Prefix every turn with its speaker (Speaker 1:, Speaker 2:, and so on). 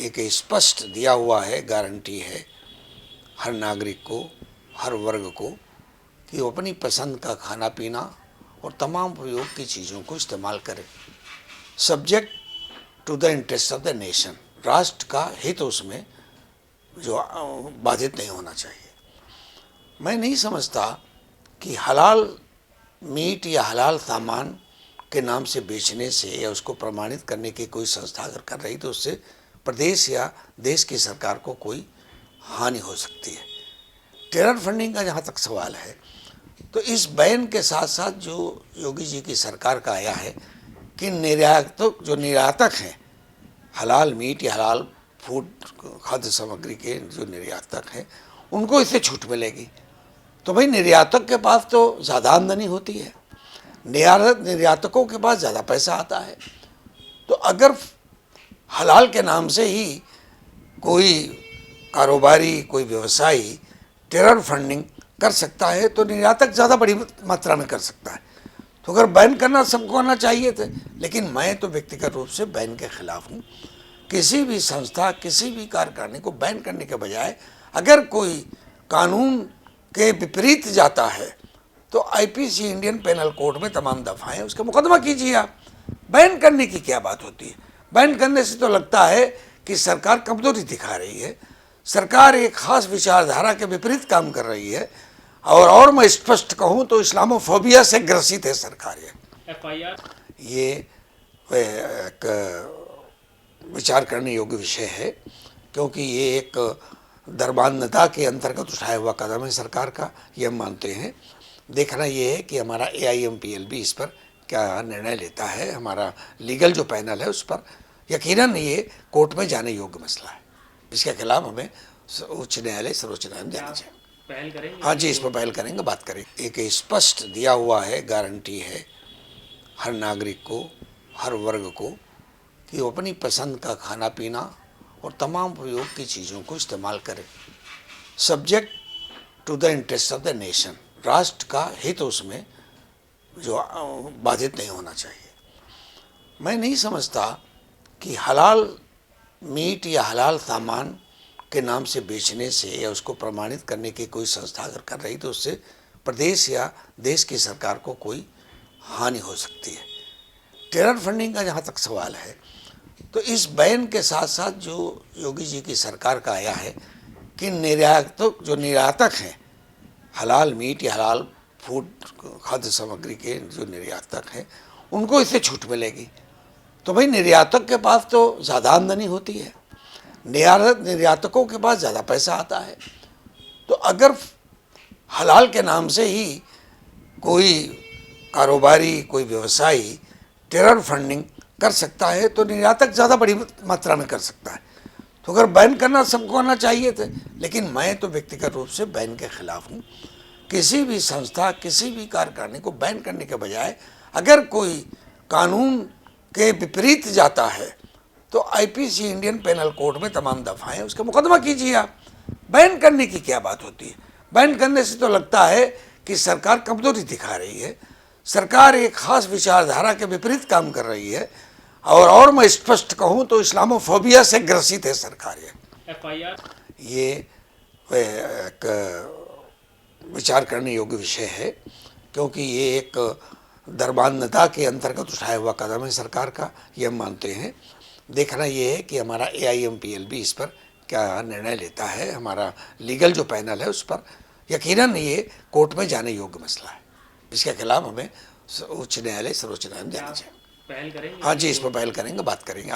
Speaker 1: एक स्पष्ट दिया हुआ है, गारंटी है हर नागरिक को, हर वर्ग को कि वो अपनी पसंद का खाना पीना और तमाम उपयोग की चीज़ों को इस्तेमाल करें, subject to the interest of the nation. राष्ट्र का हित उसमें जो बाधित नहीं होना चाहिए। मैं नहीं समझता कि हलाल मीट या हलाल सामान के नाम से बेचने से या उसको प्रमाणित करने की कोई संस्था अगर कर रही तो उससे प्रदेश या देश की सरकार को कोई हानि हो सकती है। टेरर फंडिंग का जहाँ तक सवाल है तो इस बैन के साथ साथ जो योगी जी की सरकार का आया है कि निर्यातक हैं हलाल मीट या हलाल फूड खाद्य सामग्री के जो निर्यातक हैं उनको इससे छूट मिलेगी। तो भाई निर्यातक के पास तो ज़्यादा आमदनी होती है, निर्यातकों के पास ज़्यादा पैसा आता है। तो अगर हलाल के नाम से ही कोई कारोबारी, कोई व्यवसायी टेरर फंडिंग कर सकता है तो निर्यातक ज़्यादा बड़ी मात्रा में कर सकता है। तो अगर बैन करना सबको आना चाहिए थे, लेकिन मैं तो व्यक्तिगत रूप से बैन के खिलाफ हूँ। किसी भी संस्था, किसी भी कार्यकारिणी को बैन करने के बजाय अगर कोई कानून के विपरीत जाता है तो आईपीसी इंडियन पेनल कोड में तमाम दफ़ाएं उसका मुकदमा कीजिए आप। बैन करने की क्या बात होती है? बैन करने से तो लगता है कि सरकार कमजोरी दिखा रही है, सरकार एक खास विचारधारा के विपरीत काम कर रही है और मैं स्पष्ट कहूँ तो इस्लामोफोबिया से ग्रसित है सरकार। ये एक विचार करने योग्य विषय है क्योंकि ये एक दरबानता के अंतर्गत उठाया हुआ कदम है सरकार का, ये हम मानते हैं। देखना ये है कि हमारा AIMPL भी इस पर क्या निर्णय लेता है, हमारा लीगल जो पैनल है उस पर। यकीनन ये कोर्ट में जाने योग्य मसला है, इसके खिलाफ हमें उच्च न्यायालय, सर्वोच्च न्यायालय देना चाहिए।
Speaker 2: पहल करेंगे?
Speaker 1: हाँ जी, इस पर पहल करेंगे, बात करेंगे। एक स्पष्ट दिया हुआ है, गारंटी है हर नागरिक को, हर वर्ग को कि वो अपनी पसंद का खाना पीना और तमाम उपयोग की चीज़ों को इस्तेमाल करें, subject to the interest of the nation. राष्ट्र का हित उसमें जो बाधित नहीं होना चाहिए। मैं नहीं समझता कि हलाल मीट या हलाल सामान के नाम से बेचने से या उसको प्रमाणित करने की कोई संस्था अगर कर रही तो उससे प्रदेश या देश की सरकार को कोई हानि हो सकती है। टेरर फंडिंग का जहाँ तक सवाल है तो इस बैन के साथ साथ जो योगी जी की सरकार का आया है कि निर्यातक हैं हलाल मीट या हलाल फूड खाद्य सामग्री के जो निर्यातक हैं उनको इससे छूट मिलेगी। तो भाई निर्यातक के पास तो ज़्यादा आमदनी होती है, निर्यातकों के पास ज़्यादा पैसा आता है। तो अगर हलाल के नाम से ही कोई कारोबारी, कोई व्यवसायी टेरर फंडिंग कर सकता है तो निर्यातक ज़्यादा बड़ी मात्रा में कर सकता है। तो अगर बैन करना सबको आना चाहिए थे, लेकिन मैं तो व्यक्तिगत रूप से बैन के खिलाफ हूँ। किसी भी संस्था, किसी भी कार्यकारिणी को बैन करने के बजाय अगर कोई कानून के विपरीत जाता है तो आईपीसी इंडियन पेनल कोड में तमाम दफ़ाएं उसका मुकदमा कीजिए आप। बैन करने की क्या बात होती है? बैन करने से तो लगता है कि सरकार कमजोरी दिखा रही है, सरकार एक खास विचारधारा के विपरीत काम कर रही है और मैं स्पष्ट कहूँ तो इस्लामोफोबिया से ग्रसित है सरकार। ये एक विचार करने योग्य विषय है क्योंकि ये एक दरबानता के अंतर्गत उठाया हुआ कदम है सरकार का, ये हम मानते हैं। देखना ये है कि हमारा AIMPL भी इस पर क्या निर्णय लेता है, हमारा लीगल जो पैनल है उस पर। यकीनन ये कोर्ट में जाने योग्य मसला है, इसके खिलाफ हमें उच्च न्यायालय, सर्वोच्च न्यायालय देना चाहिए।
Speaker 2: पहल करेंगे?
Speaker 1: हाँ जी, इस पर पहल करेंगे, बात करेंगे।